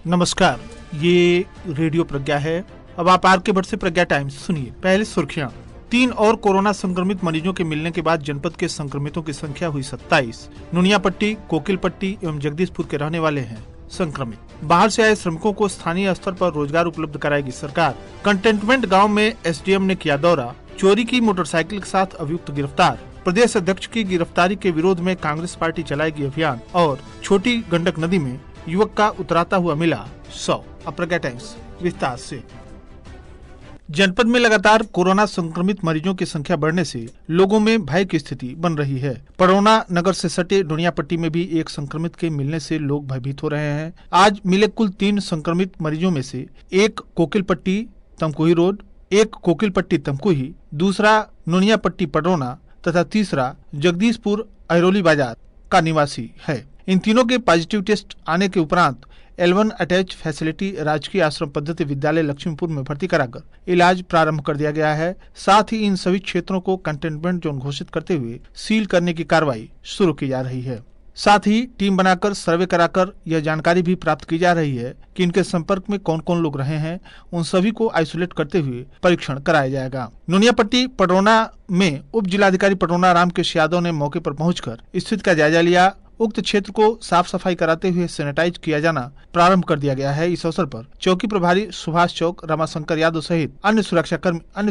नमस्कार, ये रेडियो प्रज्ञा है। अब आप आर के भट्ट से प्रज्ञा टाइम्स सुनिए। पहले सुर्खियां। 3 और कोरोना संक्रमित मरीजों के मिलने के बाद जनपद के संक्रमितों की संख्या हुई 27। नुनियापट्टी, कोकिलपट्टी एवं जगदीशपुर के रहने वाले हैं संक्रमित। बाहर से आए श्रमिकों को स्थानीय स्तर पर रोजगार उपलब्ध कराएगी सरकार। कंटेनमेंट गाँव में एसडीएम ने किया दौरा। चोरी की मोटरसाइकिल के साथ अभियुक्त गिरफ्तार। प्रदेश अध्यक्ष की गिरफ्तारी के विरोध में कांग्रेस पार्टी चलाएगी अभियान। और छोटी गंडक नदी में युवक का उतराता हुआ मिला 100। अब प्रज्ञा टाइम्स विस्तार से। जनपद में लगातार कोरोना संक्रमित मरीजों की संख्या बढ़ने से लोगों में भय की स्थिति बन रही है। पडरौना नगर से सटे नुनियापट्टी में भी एक संक्रमित के मिलने से लोग भयभीत हो रहे हैं। आज मिले कुल 3 संक्रमित मरीजों में से एक कोकिलपट्टी तमकुही रोड, एक कोकिलपट्टी तमकुही, दूसरा नुनियापट्टी पडरौना तथा तीसरा जगदीशपुर अहिरोली बाजार का निवासी है। इन तीनों के पॉजिटिव टेस्ट आने के उपरांत L1 अटैच फैसिलिटी राजकीय आश्रम पद्धति विद्यालय लक्ष्मीपुर में भर्ती कराकर इलाज प्रारंभ कर दिया गया है। साथ ही इन सभी क्षेत्रों को कंटेनमेंट जोन घोषित करते हुए सील करने की कार्रवाई शुरू की जा रही है। साथ ही टीम बनाकर सर्वे कराकर यह जानकारी भी प्राप्त की जा रही है कि इनके संपर्क में कौन कौन लोग रहे हैं। उन सभी को आइसोलेट करते हुए परीक्षण कराया जाएगा। नुनियापट्टी पडरौना में उप जिलाधिकारी पडरौना रामकृष्ण यादव ने मौके पर पहुंचकर स्थिति का जायजा लिया। उक्त क्षेत्र को साफ सफाई कराते हुए सैनिटाइज किया जाना प्रारंभ कर दिया गया है। इस अवसर पर चौकी प्रभारी सुभाष चौक, रमाशंकर यादव सहित अन्य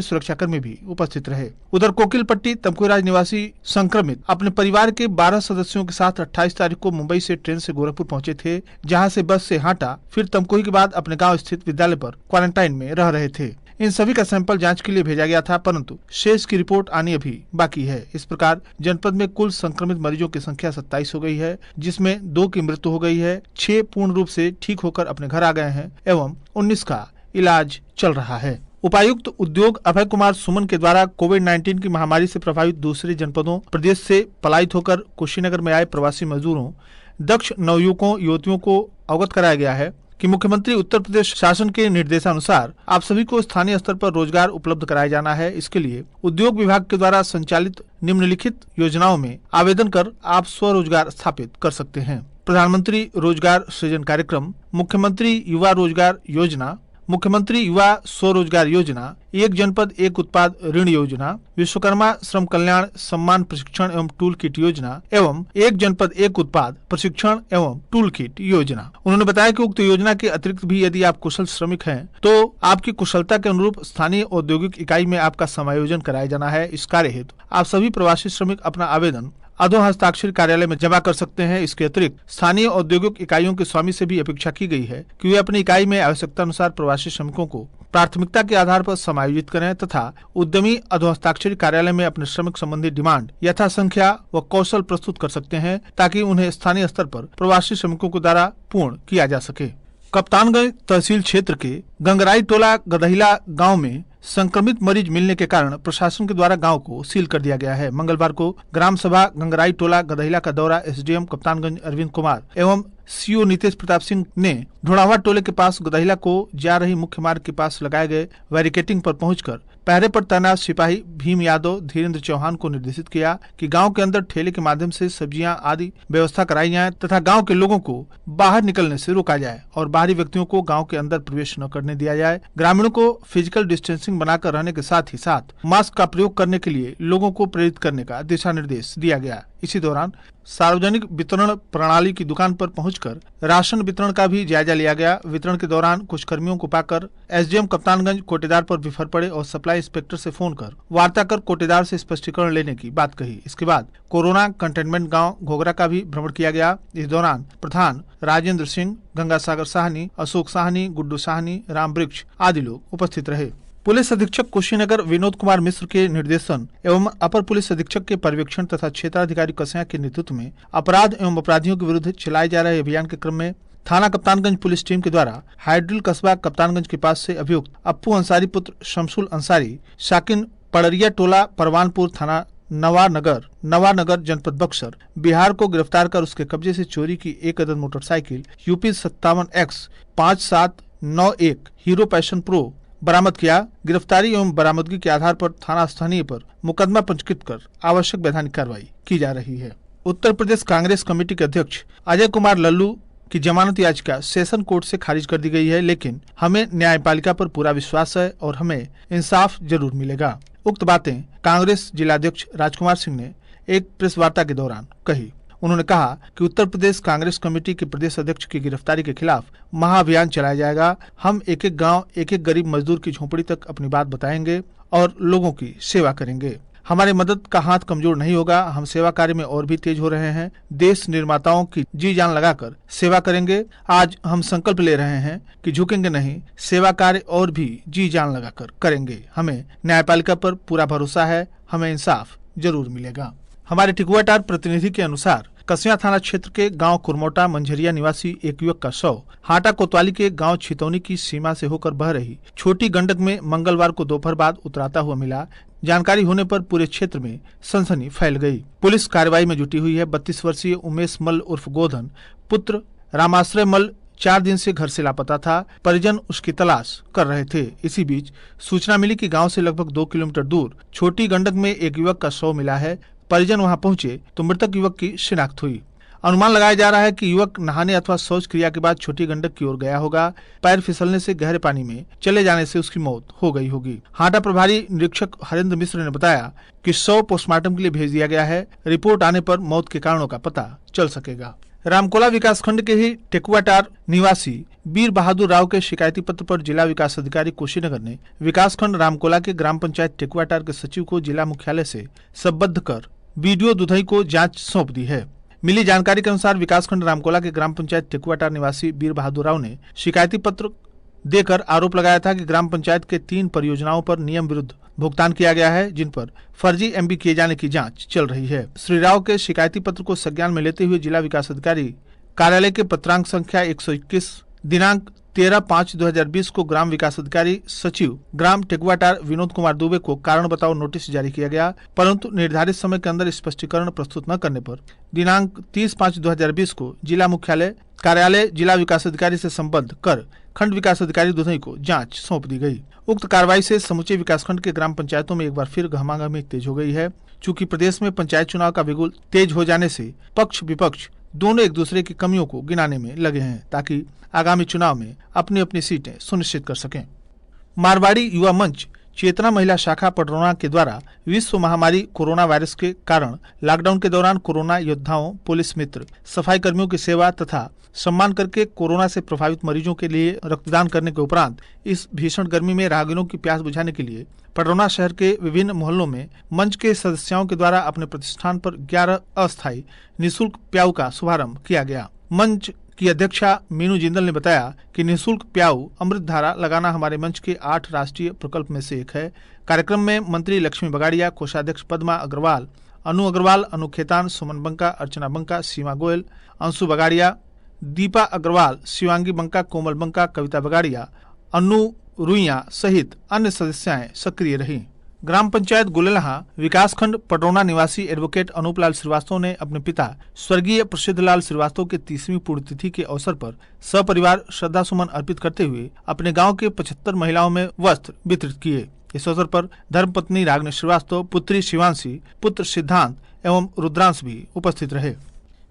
सुरक्षाकर्मी भी उपस्थित रहे। उधर कोकिलपट्टी तमकुहीराज निवासी संक्रमित अपने परिवार के 12 सदस्यों के साथ 28 तारीख को मुंबई से ट्रेन से गोरखपुर पहुंचे थे, जहां से बस से हाटा, फिर तमकुही के बाद अपने गाँव स्थित विद्यालय पर क्वारंटाइन में रह रहे थे। इन सभी का सैंपल जांच के लिए भेजा गया था, परंतु शेष की रिपोर्ट आनी अभी बाकी है। इस प्रकार जनपद में कुल संक्रमित मरीजों की संख्या 27 हो गई है, जिसमें 2 की मृत्यु हो गई है, 6 पूर्ण रूप से ठीक होकर अपने घर आ गए हैं एवं 19 का इलाज चल रहा है। उपायुक्त उद्योग अभय कुमार सुमन के द्वारा कोविड-19 की महामारी से प्रभावित दूसरे जनपदों प्रदेश से पलायित होकर कुशीनगर में आए प्रवासी मजदूरों, दक्ष नवयुवकों युवतियों को अवगत कराया गया है कि मुख्यमंत्री उत्तर प्रदेश शासन के निर्देशानुसार आप सभी को स्थानीय स्तर पर रोजगार उपलब्ध कराया जाना है। इसके लिए उद्योग विभाग के द्वारा संचालित निम्नलिखित योजनाओं में आवेदन कर आप स्वरोजगार स्थापित कर सकते हैं। प्रधानमंत्री रोजगार सृजन कार्यक्रम, मुख्यमंत्री युवा रोजगार योजना, मुख्यमंत्री युवा स्वरोजगार योजना, एक जनपद एक उत्पाद ऋण योजना, विश्वकर्मा श्रम कल्याण सम्मान प्रशिक्षण एवं टूल किट योजना एवं एक जनपद एक उत्पाद प्रशिक्षण एवं टूल किट योजना। उन्होंने बताया कि उक्त योजना के अतिरिक्त भी यदि आप कुशल श्रमिक हैं तो आपकी कुशलता के अनुरूप स्थानीय औद्योगिक इकाई में आपका समायोजन कराया जाना है। इस कार्य हेतु आप सभी प्रवासी श्रमिक अपना आवेदन अधो हस्ताक्षर कार्यालय में जमा कर सकते हैं। इसके अतिरिक्त स्थानीय औद्योगिक इकाइयों के स्वामी से भी अपेक्षा की गई है कि वे अपनी इकाई में आवश्यकता अनुसार प्रवासी श्रमिकों को प्राथमिकता के आधार पर समायोजित करें तथा उद्यमी अधो हस्ताक्षर कार्यालय में अपने श्रमिक संबंधी डिमांड यथा संख्या व कौशल प्रस्तुत कर सकते हैं, ताकि उन्हें स्थानीय स्तर पर प्रवासी श्रमिकों के द्वारा पूर्ण किया जा सके। कप्तानगंज तहसील क्षेत्र के गंगराई टोला गदहिला गाँव में संक्रमित मरीज मिलने के कारण प्रशासन के द्वारा गांव को सील कर दिया गया है। मंगलवार को ग्राम सभा गंगराई टोला गदहिला का दौरा एसडीएम कप्तानगंज अरविंद कुमार एवं सीओ नीतेश प्रताप सिंह ने ढोड़ावा टोले के पास गदहिला को जा रही मुख्य मार्ग के पास लगाए गए बैरिकेटिंग पर पहुंचकर पहरे पर तैनात सिपाही भीम यादव, धीरेन्द्र चौहान को निर्देशित किया कि गांव के अंदर ठेले के माध्यम से सब्जियां आदि व्यवस्था कराई जाए तथा गांव के लोगों को बाहर निकलने से रोका जाए और बाहरी व्यक्तियों को गांव के अंदर प्रवेश न करने दिया जाए। ग्रामीणों को फिजिकल डिस्टेंसिंग बनाकर रहने के साथ ही साथ मास्क का प्रयोग करने के लिए लोगों को प्रेरित करने का दिशा निर्देश दिया गया। इसी दौरान सार्वजनिक वितरण प्रणाली की दुकान पर पहुंचकर राशन वितरण का भी जायजा लिया गया। वितरण के दौरान कुछ कर्मियों को पाकर एसडीएम कप्तानगंज कोटेदार पर बिफर पड़े और सप्लाई इंस्पेक्टर से फोन कर वार्ता कर कोटेदार से स्पष्टीकरण लेने की बात कही। इसके बाद कोरोना कंटेनमेंट गांव घोघरा का भी भ्रमण किया गया। इस दौरान प्रधान राजेंद्र सिंह, गंगासागर साहनी, अशोक साहनी, गुड्डू साहनी, राम वृक्ष आदि लोग उपस्थित रहे। पुलिस अधीक्षक कुशीनगर विनोद कुमार मिश्र के निर्देशन एवं अपर पुलिस अधीक्षक के पर्यवेक्षण तथा क्षेत्राधिकारी कसया के नेतृत्व में अपराध एवं अपराधियों के विरुद्ध चलाए जा रहे अभियान के क्रम में थाना कप्तानगंज पुलिस टीम के द्वारा हाइड्रिल कस्बा कप्तानगंज के पास से अभियुक्त अप्पू अंसारी पुत्र शमसुल अंसारी, शाकिन पड़रिया टोला परवानपुर थाना नवानगर जनपद बक्सर बिहार को गिरफ्तार कर उसके कब्जे से चोरी की एक अदद motorcycle UP 57X 5791 hero passion pro बरामद किया। गिरफ्तारी एवं बरामदगी के आधार पर थाना स्थानीय पर मुकदमा पंजीकृत कर आवश्यक वैधानिक कार्रवाई की जा रही है। उत्तर प्रदेश कांग्रेस कमेटी के अध्यक्ष अजय कुमार लल्लू कि जमानत याचिका सेशन कोर्ट से खारिज कर दी गई है, लेकिन हमें न्यायपालिका पर पूरा विश्वास है और हमें इंसाफ जरूर मिलेगा। उक्त बातें कांग्रेस जिलाध्यक्ष राजकुमार सिंह ने एक प्रेस वार्ता के दौरान कही। उन्होंने कहा कि उत्तर प्रदेश कांग्रेस कमेटी के प्रदेश अध्यक्ष की गिरफ्तारी के खिलाफ महाअभियान चलाया जाएगा। हम एक एक गांव, एक एक गरीब मजदूर की झोपड़ी तक अपनी बात बताएंगे और लोगों की सेवा करेंगे। हमारे मदद का हाथ कमजोर नहीं होगा। हम सेवा कार्य में और भी तेज हो रहे हैं। देश निर्माताओं की जी जान लगाकर सेवा करेंगे। आज हम संकल्प ले रहे हैं कि झुकेंगे नहीं, सेवा कार्य और भी जी जान लगाकर करेंगे। हमें न्यायपालिका पर पूरा भरोसा है, हमें इंसाफ जरूर मिलेगा। हमारे टिकुआटार प्रतिनिधि के अनुसार कसिया थाना क्षेत्र के गांव कुरमोटा मंझरिया निवासी एक युवक का शव हाटा कोतवाली के गांव छितौनी की सीमा से होकर बह रही छोटी गंडक में मंगलवार को दोपहर बाद उतराता हुआ मिला। जानकारी होने पर पूरे क्षेत्र में सनसनी फैल गई। पुलिस कार्रवाई में जुटी हुई है। 32 वर्षीय उमेश मल उर्फ गोधन पुत्र रामाश्रय मल 4 दिन से घर से लापता था। परिजन उसकी तलाश कर रहे थे। इसी बीच सूचना मिली कि गांव से लगभग 2 किलोमीटर दूर छोटी गंडक में एक युवक का शव मिला है। परिजन वहां पहुंचे तो मृतक युवक की शिनाख्त हुई। अनुमान लगाया जा रहा है कि युवक नहाने अथवा शौच क्रिया के बाद छोटी गंडक की ओर गया होगा। पैर फिसलने से गहरे पानी में चले जाने से उसकी मौत हो गई होगी। हाटा प्रभारी निरीक्षक हरेंद्र मिश्र ने बताया कि शव पोस्टमार्टम के लिए भेज दिया गया है। रिपोर्ट आने पर मौत के कारणों का पता चल सकेगा। रामकोला विकासखंड के ही टेकुआटार निवासी वीर बहादुर राव के शिकायती पत्र पर जिला विकास अधिकारी कुशीनगर ने विकासखंड रामकोला के ग्राम पंचायत टेकुआटार के सचिव को जिला मुख्यालय से संबद्ध कर बीडीओ दुधई को जांच सौंप दी है। मिली जानकारी के अनुसार विकासखंड रामकोला के ग्राम पंचायत टेकुआटार निवासी वीर बहादुर राव ने शिकायती पत्र देकर आरोप लगाया था कि ग्राम पंचायत के 3 परियोजनाओं पर नियम विरुद्ध भुगतान किया गया है, जिन पर फर्जी एमबी किए जाने की जांच चल रही है। श्री राव के शिकायती पत्र को संज्ञान में लेते हुए जिला विकास अधिकारी कार्यालय के पत्रांक संख्या 121 दिनांक 13/5/2020 को ग्राम विकास अधिकारी सचिव ग्राम टेकुआटार विनोद कुमार दुबे को कारण बताओ नोटिस जारी किया गया, परंतु निर्धारित समय के अंदर स्पष्टीकरण प्रस्तुत न करने पर दिनांक 30/5/2020 को जिला मुख्यालय कार्यालय जिला विकास अधिकारी से संबद्ध कर खंड विकास अधिकारी दुधई को जांच सौंप दी गई। उक्त कार्रवाई से समूचे विकासखंड के ग्राम पंचायतों में एक बार फिर गहमागहमी तेज हो गई है। चूंकि प्रदेश में पंचायत चुनाव का बिगुल तेज हो जाने से पक्ष विपक्ष दोनों एक दूसरे की कमियों को गिनाने में लगे हैं, ताकि आगामी चुनाव में अपनी अपनी सीटें सुनिश्चित कर सकें। मारवाड़ी युवा मंच चेतना महिला शाखा पडरौना के द्वारा विश्व महामारी कोरोना वायरस के कारण लॉकडाउन के दौरान कोरोना योद्धाओं, पुलिस मित्र, सफाई कर्मियों की सेवा तथा सम्मान करके कोरोना से प्रभावित मरीजों के लिए रक्तदान करने के उपरांत इस भीषण गर्मी में राहगीरों की प्यास बुझाने के लिए पडरौना शहर के विभिन्न मोहल्लों में मंच के सदस्यों के द्वारा अपने प्रतिष्ठान पर 11 अस्थायी निःशुल्क प्याऊ का शुभारंभ किया गया। मंच की अध्यक्षा मीनू जिंदल ने बताया कि निःशुल्क प्याऊ अमृत धारा लगाना हमारे मंच के 8 राष्ट्रीय प्रकल्प में से एक है। कार्यक्रम में मंत्री लक्ष्मी बगाड़िया, कोषाध्यक्ष पद्मा अग्रवाल, अनु अग्रवाल, अनु खेतान, सुमन बंका, अर्चना बंका, सीमा गोयल, अंशु बगाड़िया, दीपा अग्रवाल, शिवांगी बंका, कोमल बंका, कविता बगाड़िया, अनु रुइया सहित अन्य सदस्याएं सक्रिय रही। ग्राम पंचायत गुलेलहा विकासखंड पडरौना निवासी एडवोकेट अनूप लाल श्रीवास्तव ने अपने पिता स्वर्गीय प्रसिद्ध लाल श्रीवास्तव के 30वीं पुण्यतिथि के अवसर पर सपरिवार श्रद्धा सुमन अर्पित करते हुए अपने गांव के 75 महिलाओं में वस्त्र वितरित किए। इस अवसर पर धर्मपत्नी रागिनी श्रीवास्तव, पुत्री शिवांशी, पुत्र सिद्धांत एवं रुद्रांश भी उपस्थित रहे।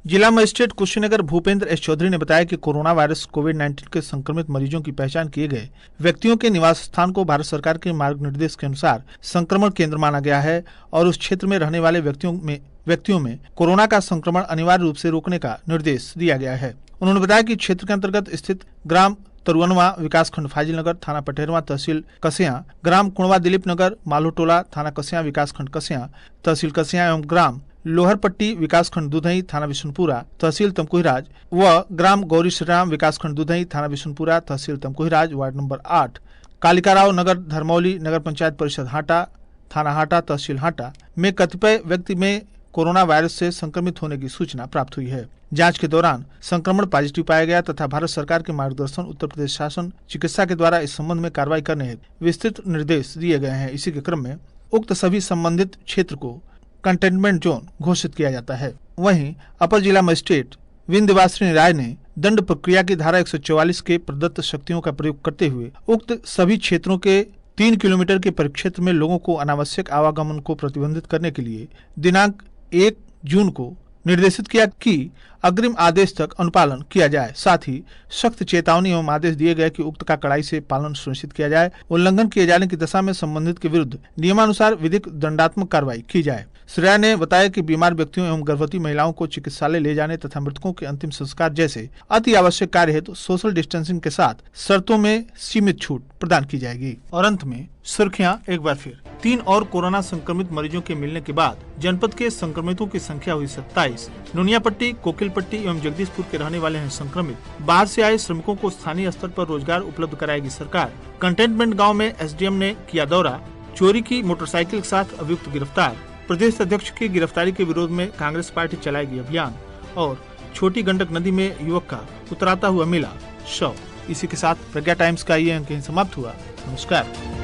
जिला मजिस्ट्रेट कुशीनगर भूपेंद्र एस चौधरी ने बताया कि कोरोना वायरस कोविड-19 के संक्रमित मरीजों की पहचान किए गए व्यक्तियों के निवास स्थान को भारत सरकार के मार्ग निर्देश के अनुसार संक्रमण केंद्र माना गया है और उस क्षेत्र में रहने वाले व्यक्तियों में कोरोना का संक्रमण अनिवार्य रूप से रोकने का निर्देश दिया गया है। उन्होंने बताया कि क्षेत्र के अंतर्गत स्थित ग्राम तरुअनवा विकासखंड फाजिलनगर थाना पटेरवा तहसील कसिया, ग्राम कुणवा दिलीप नगर मालोटोला थाना कसिया विकासखंड कसिया तहसील कसिया एवं ग्राम लोहरपट्टी विकासखंड दुधई थाना विष्णुपुरा तहसील तमकुहीराज व ग्राम गौरी श्रीराम विकासखंड दुधई थाना विष्णुपुरा तहसील तमकुहीराज वार्ड नंबर 8 कालिकाराव नगर धर्मौली नगर पंचायत परिषद हाटा थाना हाटा तहसील हाटा में कतिपय व्यक्ति में कोरोना वायरस से संक्रमित होने की सूचना प्राप्त हुई है। जांच के दौरान संक्रमण पॉजिटिव पाया गया तथा भारत सरकार के मार्गदर्शन उत्तर प्रदेश शासन चिकित्सा के द्वारा इस संबंध में कार्रवाई करने हेतु विस्तृत निर्देश दिए गए हैं। इसी के क्रम में उक्त सभी संबंधित क्षेत्र को कंटेनमेंट जोन घोषित किया जाता है। वहीं अपर जिला मजिस्ट्रेट विंध्यवासिनी राय ने दंड प्रक्रिया की धारा 144 के प्रदत्त शक्तियों का प्रयोग करते हुए उक्त सभी क्षेत्रों के 3 किलोमीटर के परिक्षेत्र में लोगों को अनावश्यक आवागमन को प्रतिबंधित करने के लिए दिनांक 1 जून को निर्देशित किया कि अग्रिम आदेश तक अनुपालन किया जाए। साथ ही सख्त चेतावनी एवं आदेश दिए गए कि उक्त का कड़ाई से पालन सुनिश्चित किया जाए। उल्लंघन किए जाने की दशा में संबंधित के विरुद्ध नियमानुसार विधिक दंडात्मक कार्रवाई की जाए। श्री राय ने बताया कि बीमार व्यक्तियों एवं गर्भवती महिलाओं को चिकित्सालय ले जाने तथा मृतकों के अंतिम संस्कार जैसे अति आवश्यक कार्य हेतु सोशल डिस्टेंसिंग के साथ शर्तों में सीमित छूट प्रदान की जाएगी। और अंत में सुर्खियां एक बार फिर। 3 और कोरोना संक्रमित मरीजों के मिलने के बाद जनपद के संक्रमितों की संख्या हुई 27। नुनियापट्टी, कोकिलपट्टी एवं जगदीशपुर के रहने वाले हैं संक्रमित। बाहर से आए श्रमिकों को स्थानीय स्तर पर रोजगार उपलब्ध कराएगी सरकार। कंटेनमेंट गाँव में एसडीएम ने किया दौरा। चोरी की मोटरसाइकिल के साथ अभियुक्त गिरफ्तार। प्रदेश अध्यक्ष की गिरफ्तारी के विरोध में कांग्रेस पार्टी चलाएगी अभियान। और छोटी गंडक नदी में युवक का उतराता हुआ मिला शव। इसी के साथ प्रज्ञा टाइम्स का ये अंक समाप्त हुआ। नमस्कार।